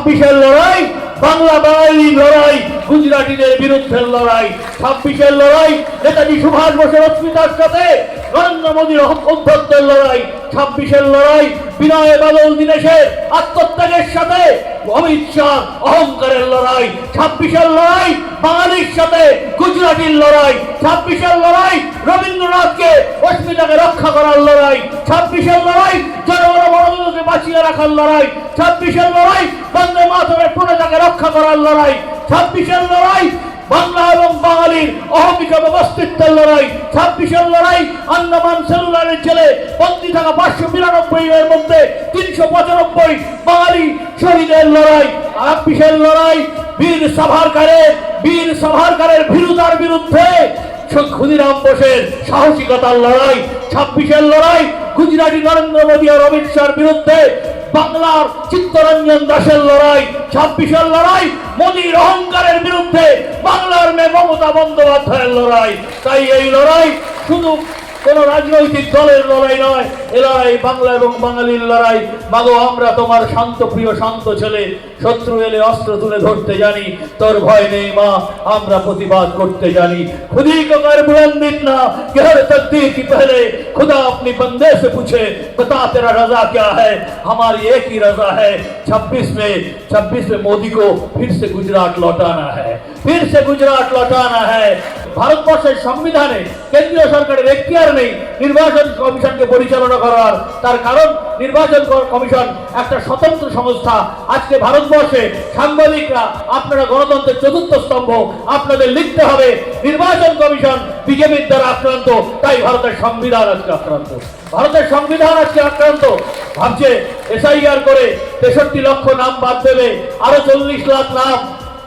26-এর লড়াই বাংলা বাঙালি লড়াই, গুজরাটিদের বিরুদ্ধে লড়াই। 26-এর লড়াই নেতাজি সুভাষ বোসের অস্মিতার সাথে নরেন্দ্র মোদীর অভ্যর্থের লড়াই। 26-এর লড়াই বিনয় বাদল দীনেশের আত্মত্যাগের সাথে অমিত শাহ অহংকারের লড়াই। 26-এর লড়াই বাঙালির সাথে গুজরাটির লড়াই। 26-এর লড়াই রবীন্দ্রনাথকে অস্মিতাকে রক্ষা করার লড়াই। 26-এর লড়াই জনগণ বড়গুলোকে বাঁচিয়ে রাখার লড়াই। 26-এর লড়াই বন্দে মাতরের প্রণেতাকে রক্ষা করার লড়াই। 26-এর লড়াই বাংলা এবং বাঙালির অহমিকা অস্তিত্বের লড়াই। 26-এর লড়াই আন্দামান সেলুলারের জেলে বন্দী থাকা 592 এর মধ্যে 395 বাঙালি শহীদের লড়াই। 26-এর লড়াই বীর সাভারকারের ভীরুতার বিরুদ্ধে ক্ষুদিরাম বোসের সাহসিকতার লড়াই। 26-এর লড়াই গুজরাটি নরেন্দ্র মোদী আর অমিত শাহর বিরুদ্ধে বাংলার চিত্তরঞ্জন দাসের লড়াই। 26-এর লড়াই মোদীর অহংকারের বিরুদ্ধে বাংলার মেয়ে মমতা বন্দ্যোপাধ্যায়ের লড়াই। তাই এই লড়াই শুধু কোন রাজনৈতিক দলের লড়াই নয়, এ লড়াই বাংলা এবং বাঙালির লড়াই। মাগো আমরা তোমার শান্ত প্রিয় শান্ত ছেলে, শত্রু এলে অস্ত্র তুলে ধরতে জানি, তোর ভয় নেই মা, আমরা প্রতিবাদ করতে জানি। खुदी को कर बुलंदित ना कि हर तकदीर की पहले खुदा अपनी बंदे से पूछे बता तेरा रजा क्या है, हमारी एक ही रजा है। 26 में मोदी को फिर से गुजरात लौटाना है, फिर से गुजरात लौटाना है। ভারতবর্ষের সংবিধানে কেন্দ্রীয় সরকারের এখতিয়ার নেই নির্বাচন কমিশনকে পরিচালনা করার। তার কারণ নির্বাচন কমিশন একটা স্বতন্ত্র সংস্থা। আজকে ভারতবর্ষে সাংবাদিকরা আপনারা গণতন্ত্রের চতুর্থ স্তম্ভ, আপনাদের লিখতে হবে নির্বাচন কমিশন বিজেপির দ্বারা আক্রান্ত, তাই ভারতের সংবিধান আজকে আক্রান্ত। ভারতের সংবিধান আজকে আক্রান্ত। ভাবছে এসআইআর করে 63 লক্ষ নাম বাদ দেবে, আরো 40 লাখ নাম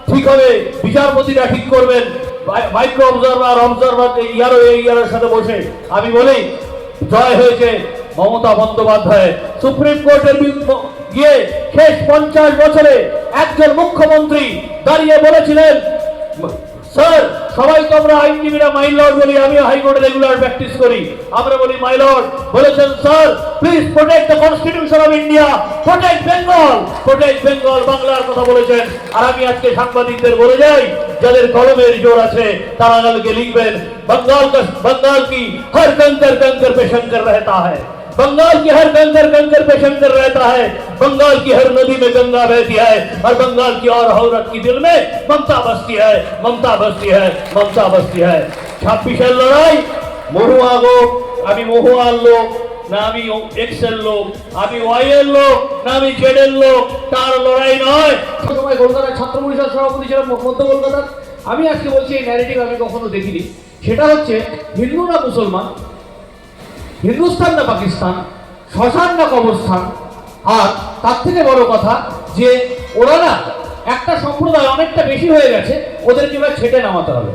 ঠিক হবে, বিচারপতিরা ঠিক করবেন। মাইক্রো অবজারভার ইয়ারের সাথে বসে আমি বলি জয় হয়েছে মমতা বন্দ্যোপাধ্যায়। সুপ্রিম কোর্টের গিয়ে শেষ 50 বছরে একজন মুখ্যমন্ত্রী দাঁড়িয়ে বলেছিলেন, স্যার সবাই তো আমরা আইনজীবীরা মাই লর্ড বলি, আমি হাইকোর্টে রেগুলার প্র্যাকটিস করি, আমরা বলি মাই লর্ড। বলেছেন sir please protect the constitution of India, protect Bengal, protect Bengal, বাংলার কথা বলেছেন। আর আমি আজকে সাংবাদিকদের বলে যাই, যাদের কলমের জোর আছে তারা কালকে লিখবেন बंगाल की हर कंकर पे शंकर रहता है, बंगाल की हर कंकर पे शंकर रहता है, बंगाल की हर नदी में गंगा बहती है, और बंगाल की और औरत की दिल में ममता बसती है, ममता बसती है, ममता बसती है। 26-এর লড়াই মহুয়া গো, আমি মহুয়ার লোক না আমি এক্সেল লোক, আমি ওয়াই এর লোক না আমি জেড এর লোক, তার লড়াই নয়। সময় কলকাতার ছাত্র পরিষদ সভাপতি ছিলাম মধ্য কলকাতার। আমি আজকে বলছি এই ন্যারেটিভ আমি কখনো দেখিনি। সেটা হচ্ছে হিন্দু না মুসলমান, হিন্দুস্তান না পাকিস্তান, শ্মশান না কবরস্থান। আর তার থেকে বড় কথা যে ওরা না একটা সম্প্রদায় অনেকটা বেশি হয়ে গেছে, ওদেরকে এবার ছেটে নামাতে হবে।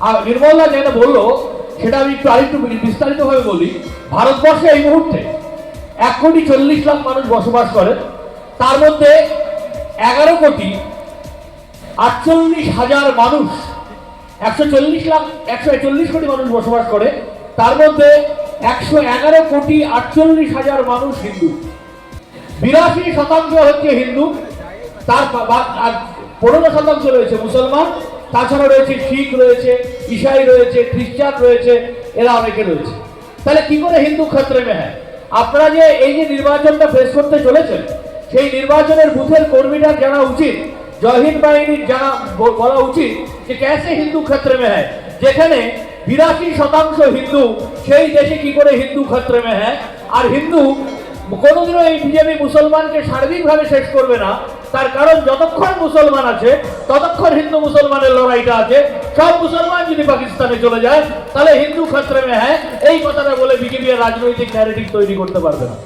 আর নির্মলদা যেটা বললো সেটা আমি আরেকটু বিস্তারিতভাবে বলি। ভারতবর্ষে এই মুহূর্তে 1,40,00,000 মানুষ বসবাস করে, তার মধ্যে 11,48,000 মানুষ, 140 কোটি মানুষ বসবাস করে, তার মধ্যে 111,48,000 মানুষ হিন্দু, 82% হচ্ছে হিন্দু, তার 15% রয়েছে মুসলমান, তাছাড়া রয়েছে শিখ, রয়েছে ঈসাই, রয়েছে খ্রিস্টান, রয়েছে, এরা অনেকে রয়েছে। তাহলে কি করে হিন্দু ক্ষেত্রে में है? আপনারা যে এই যে নির্বাচনটা ফেস করতে চলেছেন, সেই নির্বাচনের বুথের কর্মীরা জানা উচিত, জয়হিন্দ বাহিনীর জানা বলা উচিত যে कैसे হিন্দু ক্ষেত্রে में है। যেখানে 82% হিন্দু, সেই দেশে কি করে হিন্দু ক্ষেত্রে में है? আর হিন্দু কোনোদিনও এই বিজেপি মুসলমানকে সার্বিকভাবে শেষ করবে না। তার কারণ যতক্ষণ মুসলমান আছে ততক্ষণ হিন্দু মুসলমানের লড়াইটা আছে। সব মুসলমান যদি পাকিস্তানে চলে যায় তাহলে হিন্দু ক্ষেত্রে में है এই কথাটা বলে বিজেপি রাজনৈতিক ন্যারেটিভ তৈরি করতে পারবে না।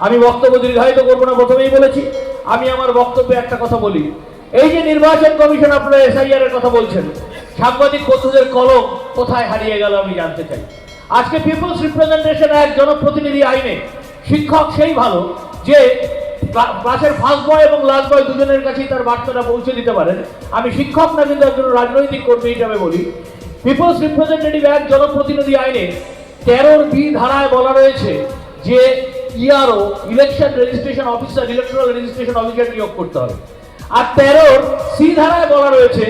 আমি বক্তব্য দীর্ঘায়িত করবো না, প্রথমেই বলেছি। আমি আমার বক্তব্যে একটা কথা বলি, এই যে নির্বাচন কমিশন আপনারা এসআইআর এর কথা বলছেন, সাংবাদিক বন্ধুদের কলম কোথায় হারিয়ে গেল আমি জানতে চাই। আজকে পিপলস রিপ্রেজেন্টেশন এক জনপ্রতিনিধি আইনে শিক্ষক সেই ভালো যে ক্লাসের ফার্স্ট বয় এবং লাস্ট বয় দুজনের কাছেই তার বার্তাটা পৌঁছে দিতে পারেন। আমি শিক্ষক না, কিন্তু একজন রাজনৈতিক কর্মী হিসাবে বলি, পিপলস রিপ্রেজেন্টেটিভ এক জনপ্রতিনিধি আইনে 13B ধারায় বলা রয়েছে যে ERO, election registration officer, electoral registration officer নিয়োগ করতে হবে। আর 13 সি ধারায় বলা রয়েছে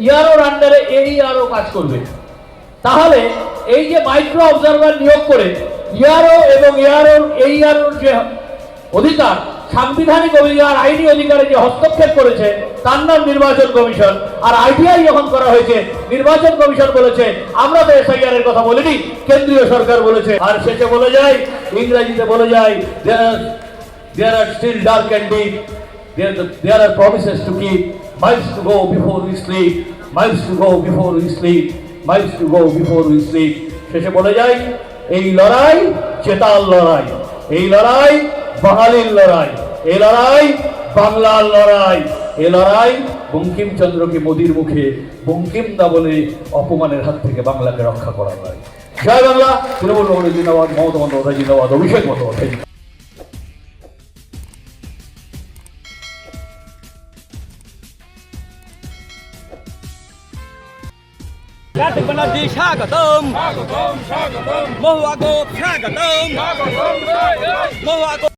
ইয়ারোর আন্ডারে এইআরও কাজ করবে। তাহলে এই যে মাইক্রো অবজারভার নিয়োগ করে ইয়ারও এবং এইআরওর যে অধিকার, সাংবিধানিক অধিকার, আইনি অধিকারে যে হস্তক্ষেপ করেছে তার নাম নির্বাচন কমিশন। আর আইটিআই যখন করা হয়েছে, নির্বাচন কমিশন বলেছে আমরা তো এসআইআর এর কথা বলিনি, কেন্দ্রীয় সরকার বলেছে। আর শেষে বলে যায়, ইংরেজিতে বলে যায়, there are still dark and deep, there are promises to keep, miles to go before we sleep, miles to go before we sleep, miles to go before we sleep। শেষে বলে যায় এই লড়াই চেতাল লড়াই, এই লড়াই বাঙালির লড়াই, এই লড়াই বাংলার লড়াই, এই লড়াই বঙ্কিমচন্দ্রকে মোদির মুখে বঙ্কিম দা বলে অপমানের হাত থেকে বাংলাকে রক্ষা করা হয়। জয় বাংলা। তৃণমূল কংগ্রেস জিন্দাবাদ, মমতা বন্দ্যোপাধ্যায় জিন্দাবাদ, অভিষেক বন্দ্যোপাধ্যায় জিন্দাবাদ। Katik Banerjee Swagatam, Mohua Gop Swagatam, Mohua Gop